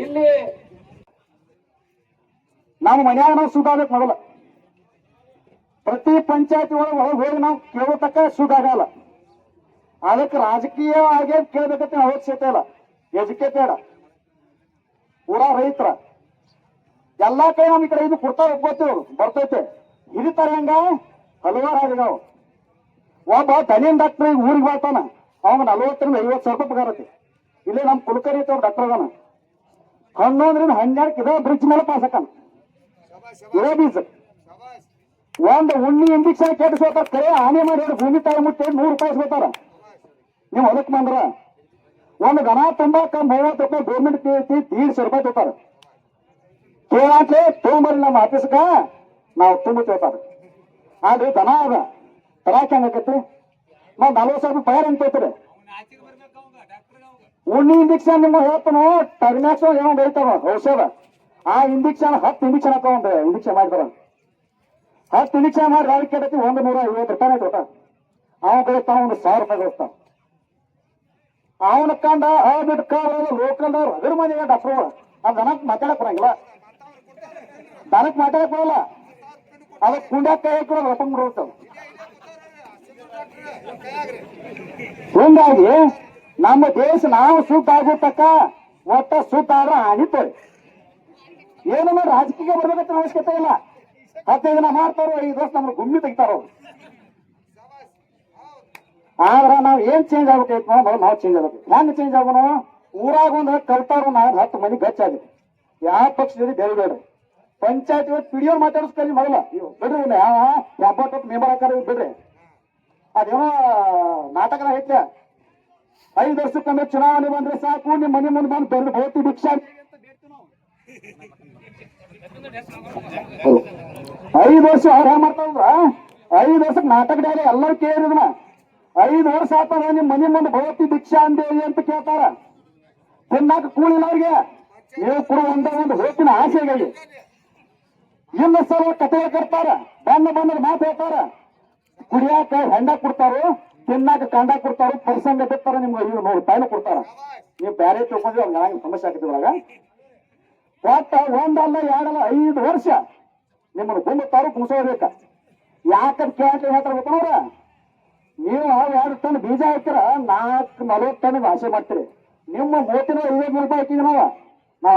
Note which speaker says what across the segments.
Speaker 1: ಇಲ್ಲಿ ನಾವು ಮನ್ಯಾಗ ನಾವು ಸುಧಾರ್ಬೇಕು ಮೊದಲ. ಪ್ರತಿ ಪಂಚಾಯತಿ ಒಳಗೆ ಹೋಗಿ ನಾವು ಕೇಳತಕ್ಕ ಸುಧಾಗಲ್ಲ. ಅದಕ್ಕೆ ರಾಜಕೀಯ ಆಗಿ ಕೇಳ್ಬೇಕಂತ ಅವಶ್ಯಕತೆ ಇಲ್ಲ. ಎಜುಕೇಟೆಡ್ ಪೂರ ರೈತರ ಎಲ್ಲಾ ಕೈ ನಮ್ ಈ ಕಡೆ ಇದು ಕೊಡ್ತಾ ಒಪ್ಕೋತೀವಿ, ಬರ್ತೈತೆ ಹಿಡಿತಾರೆ. ಹಂಗ ಹಲವಾರು ಆಗಿದಾವ್. ಒಬ್ಬ ದನಿಯನ್ ಡಾಕ್ಟರ್ ಈಗ ಊರಿಗೆ ಬರ್ತಾನ, ಅವಾಗ 40-50 ಸಾವಿರ ರೂಪಾಯಿ ಪಗಾರ ಐತಿ. ಇಲ್ಲೇ ನಮ್ ಕುಲಕರ್ಣಿ ಐತೆ ಡಾಕ್ಟರ್ ಅದಾನ, 11 ಇದೇ ಬ್ರಿಡ್ಜ್ ಮೇಲೆ ಪಾಸ್ ಹಾಕಾನ. ಇದೇ ಬೀಜ ಒಂದು ಉಣ್ಣಿ ಇಂಜೆಕ್ಷನ್ ಕೆಟ್ಟಿಸ್ಕೋತಾರ. ಕರೆ ಹಾನಿ ಮಾಡಿ ಭೂಮಿ ತಾಯಿ ಮುಟ್ಟಿ 100 ರೂಪಾಯಿ ಇಸ್ಕೋತಾರ. ನೀವು ಹೊಲಕ್ ಬಂದ್ರ ಒಂದು ದನ ತುಂಬಾಕ 30 ರೂಪಾಯಿ ಗೌರ್ಮೆಂಟ್ 150 ರೂಪಾಯಿ ತಗೋತಾರ. ಕೇಳಾಕ್ಲೆ ತೊಗೊಂಬರ್ರಿ ನಮ್ಮ ಆಫೀಸ್ಗ ನಾವು ತುಂಬ ತಗೋತಾರ. ಆದ್ರೆ ದನ ಅದ ತರಾಕ್ ಹೆಂಗಾಕತ್ರಿ? ನಾವು 40 ಸಾವಿರ ರೂಪಾಯಿ ಪಗಾರ ಹೆಂಗ್ ತಗೋತೀರಿ? ಉಣ್ಣಿ ಇಂಜೆಕ್ಷನ್ ನಿಮ್ಮ ಹೇಳ್ತಾನು ಟರ್ಮ್ಯಾಕ್ಸ್ ಏನೋ ಬೈತಾವ ಔಷಧ. ಆ ಇಂಜೆಕ್ಷನ್ 10 ಇಂಜೆಕ್ಷನ್ ಹಾಕೊಂಡ್ರೆ ಇಂಜೆಕ್ಷನ್ ಮಾಡ್ತಾರ. 10 ಇಂಜೆಕ್ಷನ್ ಮಾಡಿ ರಾಜ್ ಕೆಡತಿ 150 ರೂಪಾಯಿ ತಗೋತ. ಅವನ ಗಳಿಸ್ತಾನ 1000 ರೂಪಾಯಿ ಗಳಿಸ್ತಾನ. ಅವನ ಕಂಡ ಬಿಟ್ಟು ಲೋಕಲ್ದವ್ರು ಅದ್ರ ಮನೆಗೆ ಡಾಕ್ಟರ್ಗಳು ಆ ದನಕ್ ಮಾತಾಡಕ್ ಬರಂಗಿಲ್ಲ, ದನಕ್ ಮಾತಾಡಕ್ ಬರಲ್ಲ. ಅದಕ್ಕೆ ಕುಂಡ್ಯಾಕ ಕೈ ಹಾಕಿ ರೊಕ್ಕ ಮುಡ್ತಾವ. ಹಿಂಗಾಗಿ ನಮ್ಮ ದೇಶ ನಾವು ಸುತ್ತ ಆಗುತ್ತಕ್ಕ ಒಟ್ಟ ಸುತ್ತ ಆದ್ರೆ ಹಾನಿತೇವೆ. ಏನು ಮಾಡಿ ರಾಜಕೀಯ ಬರ್ಬೇಕಂತ ಅವಶ್ಯಕತೆ ಇಲ್ಲ. 15 ದಿನ ಮಾಡ್ತಾರೋ 5 ವರ್ಷ ನಮ್ಗೆ ಗುಮ್ಮಿ ತೆಗಿತಾರ ಅವ್ರು. ಆದ್ರ ನಾವ್ ಏನ್ ಚೇಂಜ್ ಆಗ್ಬೇಕೈತ್ ಮೊದಲು ನಾವು ಚೇಂಜ್ ಆಗ್ಬೇಕು. ಹೆಂಗ್ ಚೇಂಜ್ ಆಗೋಣ? ಊರಾಗ ಒಂದು ಕಲ್ತಾರು ನಾವು 10 ಮಂದಿ ಗಚ್ಚ ಆಗುತ್ತೆ. ಯಾವ ಪಕ್ಷ ಜೊತೆ ಬೇಡ್ರಿ. ಪಂಚಾಯತ್ ಪಿಡಿಯೋ ಮಾತಾಡಿಸ್ಕಲ್ಲಿ ಮೊದಲ ಬಿಡ್ರಿ. ಯಾವ 70 ಮೆಂಬರ್ ಹಾಕಾರ ಬಿಡ್ರಿ. ಅದೇನೋ ನಾಟಕನ ಐತ್ಲ 5 ವರ್ಷಕ್ಕೊಮ್ಮೆ ಚುನಾವಣೆ ಬಂದ್ರೆ ಸಾಕು, ನಿಮ್ ಮನೆ ಮುಂದೆ ಬಂದು ಬೆಳೆದು ಭೌತಿ ಭಿಕ್ಷಾ 5 ವರ್ಷ ಅವ್ರು ಹೆಂಗ್ ಮಾಡ್ತಾರಂದ್ರ 5 ವರ್ಷಕ್ಕೆ ನಾಟಕ ಡೈಲಿ ಎಲ್ಲರೂ ಕೇಳಿದ್ನ 5 ವರ್ಷ ಆತಾರ ನಿಮ್ ಮನೆ ಮುಂದೆ ಭೌತಿ ಭಿಕ್ಷಾ ಅಂದೇಳಿ ಅಂತ ಕೇಳ್ತಾರ. ತಿನ್ನಾಕ ಕೂಲಿಲ್ಲ ಅವ್ರಿಗೆ. ನೀವು ಕೂಡ ಒಂದು ಹೋಗ್ತಿನ ಆಸೆಗಾಗಿ ಇನ್ನು ಸಲ ಕತೆ ಕಟ್ತಾರ, ಬಣ್ಣದ ಮಾತು ಹೇಳ್ತಾರ. ಕುಡಿಯಾಕ ಹೆಂಡ ಕೊಡ್ತಾರು, ತಿನ್ನಾಕ ಕಂಡ ಕೊಡ್ತಾರು, ಪರ್ಸಂಗ ಬಿಡ್ತಾರ. ನಿಮ್ಗೆ 100 ರೂಪಾಯಿನ ಕೊಡ್ತಾರ. ನೀವು ಬ್ಯಾರೆ ತಿಳ್ಕೊಂಡ್ರೆ ಅವ್ರಿಗೆ ಸಮಸ್ಯೆ ಆಗ್ತದೆ. ಒಳಗ ಒಟ್ಟ ಒಂದಲ್ಲ 2 ಅಲ್ಲ 5 ವರ್ಷ ನಿಮ್ಮನ್ನು ಗುಂಬುತ್ತಾರು ಕುಣಿಸೋಬೇಕ. ಯಾಕಂತ ಕೇಳಿ ಹೇಳ್ತಾರ ಗೊತ್ತವ್ರ? ನೀವು 2 ಟನ್ ಬೀಜ ಹಾಕ್ತೀರ, 40 ಟನ್ ಆಸೆ ಮಾಡ್ತೀರಿ. ನಿಮ್ಮ 30-50 ರೂಪಾಯಿ ಹಾಕಿದ್ವಿ ನಾವು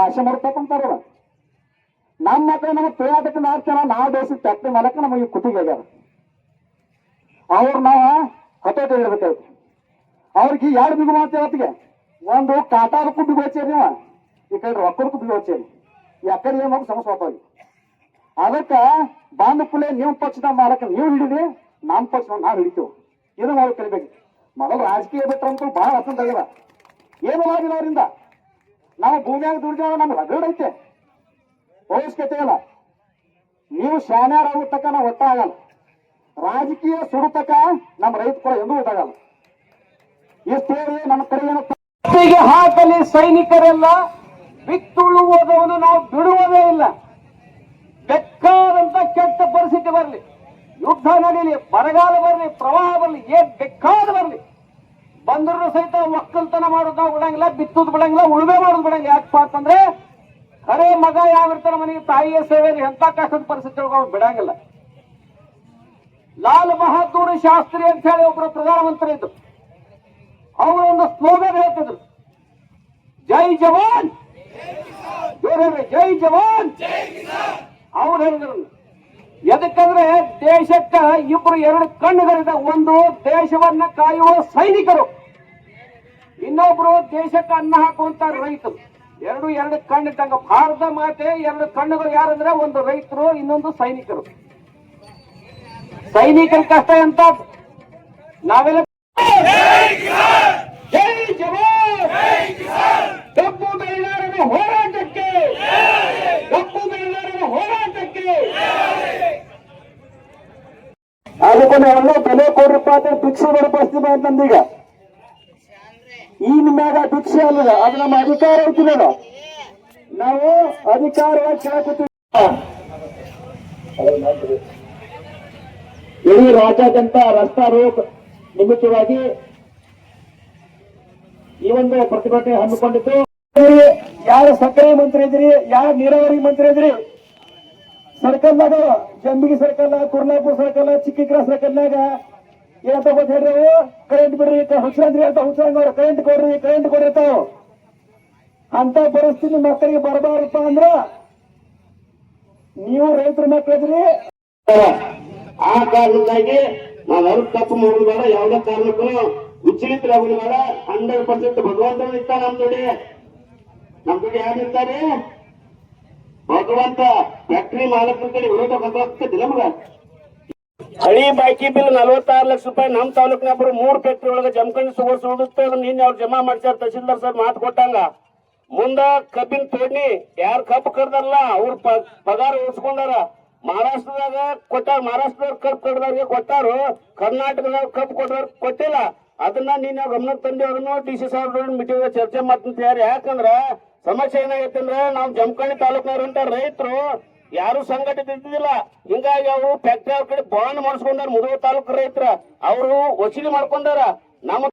Speaker 1: ಆಸೆ ಮಾಡ್ತಕ್ಕಂತಾರ. ನಮ್ಮ ಮಕ್ಕಳು ನಮಗೆ ತಿಳಿಯಾಟಕ್ಕೆ ಹಾಕ್ತಾರ. ನಾವು ಬೇಸಿದ ಫ್ಯಾಕ್ಟ್ರಿ ಮಾಡಕ್ಕೆ ನಮಗೆ ಕುತ್ತಿಗೆ ಆಗ್ಯಾರ. ಅವ್ರು ನಾವು ಹತೋಟಿ ಇಡಬೇಕಾಯ್ತು. ಅವ್ರಿಗೆ 2 ಬಿಗು ಮಾಡ್ತೇವೆ ಹೊತ್ತಿಗೆ. ಒಂದು ಕಾಟಾರಕ್ಕೂ ಬಿಗು ಹಚ್ಚೇರಿ, ನೀವು ಈ ಕಡೆ ರೊಕ್ಕದಕ್ಕೂ ಬಿಗು ಹಚ್ಚೇರಿ. ಯಾಕಡೆ ಏನು ಹೋಗಿ ಸಮಸ್ಯೆ ಹೋಗ್ತಾವಿ. ಅದಕ್ಕ ಬಾಂಧ ಕುಲೆ ನೀವು ಪಕ್ಷದ ಮಾಡಕ್ಕೆ ನೀವು ಹಿಡಿದ್ರಿ, ನಮ್ಮ ಪಕ್ಷ ನಾವು ಹಿಡಿತೇವೆ. ಇದು ನಾವು ಕಲಿಬೇಕು. ಮೊದಲು ರಾಜಕೀಯ ಬಿಟ್ಟರಂತೂ ಬಹಳ ಅಸಂತಾಗಿಲ್ಲ. ಏನು ಆಗಿಲ್ಲ ಅವರಿಂದ. ನಾವು ಭೂಮಿಯಾಗ ದುಡಿದ ನಮ್ಗೆ ರಗಡ್ ಐತೆ, ಅವಶ್ಯಕತೆ ಇಲ್ಲ. ನೀವು ಶಾನ್ಯಾರಾಗುತ್ತಕ್ಕ ನಾವು ಒಟ್ಟಾಗಲ್ಲ. ರಾಜಕೀಯ ಸುಡುತ್ತಕ್ಕ ನಮ್ಮ ರೈತ ಕೂಡ ಎಂದೂ ಒಟ್ಟಾಗಲ್ಲ. ಇಷ್ಟೇ ನಮ್ಮ ಕಡೆ ಹಾಕಲಿ ಸೈನಿಕರೆಲ್ಲ ಬಿತ್ತುಳುವುದನ್ನು ನಾವು ಬಿಡುವುದೇ ಇಲ್ಲ. ಬೇಕಾದಂತ ಕೆಟ್ಟ ಪರಿಸ್ಥಿತಿ ಬರಲಿ, ಯುದ್ಧ ನಡೀಲಿ, ಬರಗಾಲ ಬರಲಿ, ಪ್ರವಾಹ ಬರಲಿ, ಏನ್ ಬೇಕಾದ ಬರಲಿ, ಬಂದರೂ ಸಹಿತ ಒಕ್ಕಲ್ತನ ಮಾಡೋದು ನಾವು ಬಿಡಂಗಿಲ್ಲ, ಬಿತ್ತುದು ಬಿಡಂಗಿಲ್ಲ, ಉಳುಮೆ ಮಾಡೋದು ಬಿಡಂಗಿಲ್ಲ. ಯಾಕಪ್ಪ ಅಂತಂದ್ರೆ ಖರೆ ಮಗ ಯಾವಿರ್ತಾರ ಮನೆಗೆ ತಾಯಿಯ ಸೇವೆಯಲ್ಲಿ ಎಂತ ಕಷ್ಟದ ಪರಿಸ್ಥಿತಿ ಬಿಡಂಗಿಲ್ಲ. ಲಾಲ್ ಬಹದ್ದೂರ್ ಶಾಸ್ತ್ರಿ ಅಂತ ಹೇಳಿ ಒಬ್ಬರು ಪ್ರಧಾನಮಂತ್ರಿ ಇದ್ರು. ಅವರು ಒಂದು ಸ್ಲೋಗನ್ ಹೇಳ್ತಿದ್ರು, ಜೈ ಜವಾನ್ ಜೈ ಜವಾನ್. ಅವ್ರು ಹೇಳಿದ್ರು ಎದಕ್ಕಂದ್ರೆ ದೇಶಕ್ಕ 2 ಕಣ್ಣುಗಳಿದೆ. ಒಂದು ದೇಶವನ್ನ ಕಾಯುವ ಸೈನಿಕರು, ಇನ್ನೊಬ್ರು ದೇಶಕ್ಕೆ ಅನ್ನ ಹಾಕುವಂತ ರೈತರು. 2 ಕಣ್ಣಿದ್ದಂಗ. ಭಾರತ ಮಾತೆ 2 ಕಣ್ಣುಗಳು ಯಾರಂದ್ರೆ ಒಂದು ರೈತರು, ಇನ್ನೊಂದು ಸೈನಿಕರು. ಸೈನಿಕರ ಕಷ್ಟ ಎಂತ ನಾವೆಲ್ಲ ಜೈ ಜವಾನ್ ಕಪ್ಪು ಬೆಳೆಗಾರರ ಹೋರಾಟಕ್ಕೆ, ಕಪ್ಪು ಬೆಳೆಗಾರರ ಹೋರಾಟಕ್ಕೆ. ಅದಕ್ಕೊಂದು ಎಲ್ಲ ಬೆಲೆ ಕೊಡ್ರಪ್ಪ ಅಂತ ಭಿಕ್ಷೆ ಪರಿಸ್ಥಿತಿ ಅಂತಂದೀಗ. ಈ ನಿಮ್ಮಾಗ ಭಿಕ್ಷೆ ಅಲ್ಲ, ಅದು ನಮ್ಮ ಅಧಿಕಾರ ಐತಿಲ್ಲ. ನಾವು ಅಧಿಕಾರವಾಗಿ ಕೇಳಕತ್ತೀವಿ. ಇಡೀ ರಾಜ್ಯಾದ್ಯಂತ ರಸ್ತಾ ರೋಕ್ ನಿಮಿತ್ತವಾಗಿ ಈ ಒಂದು ಪ್ರತಿಭಟನೆ ಹಮ್ಮಿಕೊಂಡಿತ್ತು. ಯಾರು ಸಕ್ಕರೆ ಮಂತ್ರಿ ಇದ್ರಿ, ಯಾರು ನೀರಾವರಿ ಮಂತ್ರಿ ಇದ್ರಿ, ಸರ್ಕಲ್ನಾಗ ಜಂಬಿಗಿ ಸರ್ಕಲ್, ಕುರ್ಲಾಪುರ ಸರ್ಕಲ್, ಚಿಕ್ಕಿಕ್ರಾ ಸರ್ಕಲ್ನಾಗ ಏನಂತ ಗೊತ್ತ ಹೇಳ್ರಿ, ಕರೆಂಟ್ ಬಿಡ್ರಿ ಹುಚ್ಚಂದ್ರಿ ಅಂತ ಹುಚ್ಚಂಗ ಕರೆಂಟ್ ಕೊಡ್ರಿ ಕರೆಂಟ್ ಕೊಡಿರ್ತಾವ. ಅಂತ ಪರಿಸ್ಥಿತಿ ಮಕ್ಕಳಿಗೆ ಬರಬಾರಪ್ಪ ಅಂದ್ರ ನೀವು ರೈತರ ಮಕ್ಕಳಿದ್ರಿ.
Speaker 2: ಆ ಕಾರಣಕ್ಕಾಗಿ ನಾವು ಯಾರು ತಪ್ಪು ಮಾಡೋದು ಬೇಡ, ಯಾವುದೇ ಕಾರಣಕ್ಕೂ ವಿಚಲಿತರಾಗೋದು ಬೇಡ. 100% ಭಗವಂತ ನಿಂತ ನಮ್ ಜೋಡಿ ಯಾರು ನಿಂತಾರೆ? ಭಗವಂತ. ಫ್ಯಾಕ್ಟರಿ ಮಾಲಕರ ಕಡೆ ವಿರೋಧ ಗೊತ್ತಾಗ್ತದೆ ನಮ್ಗ. ಹಳಿ ಬಾಕಿ ಬಿಲ್ 46 ಲಕ್ಷ ರೂಪಾಯಿ ನಮ್ಮ ತಾಲೂಕಿನೊಬ್ಬರು 3 ಫ್ಯಾಕ್ಟರಿ ಒಳಗೆ ಜಮಖಂಡಿ ಸುಡುತ್ತೆ. ನಿನ್ನೆ ಅವ್ರು ಜಮಾ ಮಾಡ್ಸ್ಯಾರ. ತಹಸೀಲ್ದಾರ್ ಸರ್ ಮಾತು ಕೊಟ್ಟಂಗ ಮುಂದ ಕಬ್ಬಿನ ತೋಡ್ನಿ ಯಾರು ಕಬ್ಬು ಕಡ್ದಾರಲ್ಲ ಅವ್ರ ಪಗಾರ ಉಳಿಸ್ಕೊಂಡಾರ. ಮಹಾರಾಷ್ಟ್ರದಾಗ ಕೊಟ್ಟಾರ, ಮಹಾರಾಷ್ಟ್ರದವ್ರ ಕಬ್ಬು ಕಡ್ದವ್ರಿಗೆ ಕೊಟ್ಟಾರು, ಕರ್ನಾಟಕದಾಗ ಕಬ್ಬು ಕೊಟ್ಟವ್ರ ಕೊಟ್ಟಿಲ್ಲ. ಅದನ್ನ ನೀನ್ ಗಮನಕ್ಕೆ ತಂದೇವ್ರನ್ನು DC ಸಾಹೇಬ್ರ ಮೀಟಿಂಗ್ ಚರ್ಚೆ ಮಾಡ್ತೀನಿ. ಯಾಕಂದ್ರ ಸಮಸ್ಯೆ ಏನಾಗೈತೆ ಅಂದ್ರ ನಾವು ಜಮಖಂಡಿ ತಾಲೂಕಿನವ್ರಂತ ರೈತರು ಯಾರು ಸಂಘಟಿತ ಇದ್ದಿಲ್ಲ. ಹಿಂಗಾಗಿ ಅವರು ಫ್ಯಾಕ್ಟರಿ ಅವ್ರ ಕಡೆ ಬಾಂಡ್ ಮಾಡಿಸ್ಕೊಂಡಾರ. ಮುಧೋಳ ತಾಲೂಕು ರೈತರ ಅವರು ವಸೂಲಿ ಮಾಡ್ಕೊಂಡಾರ. ನಮ್ಮ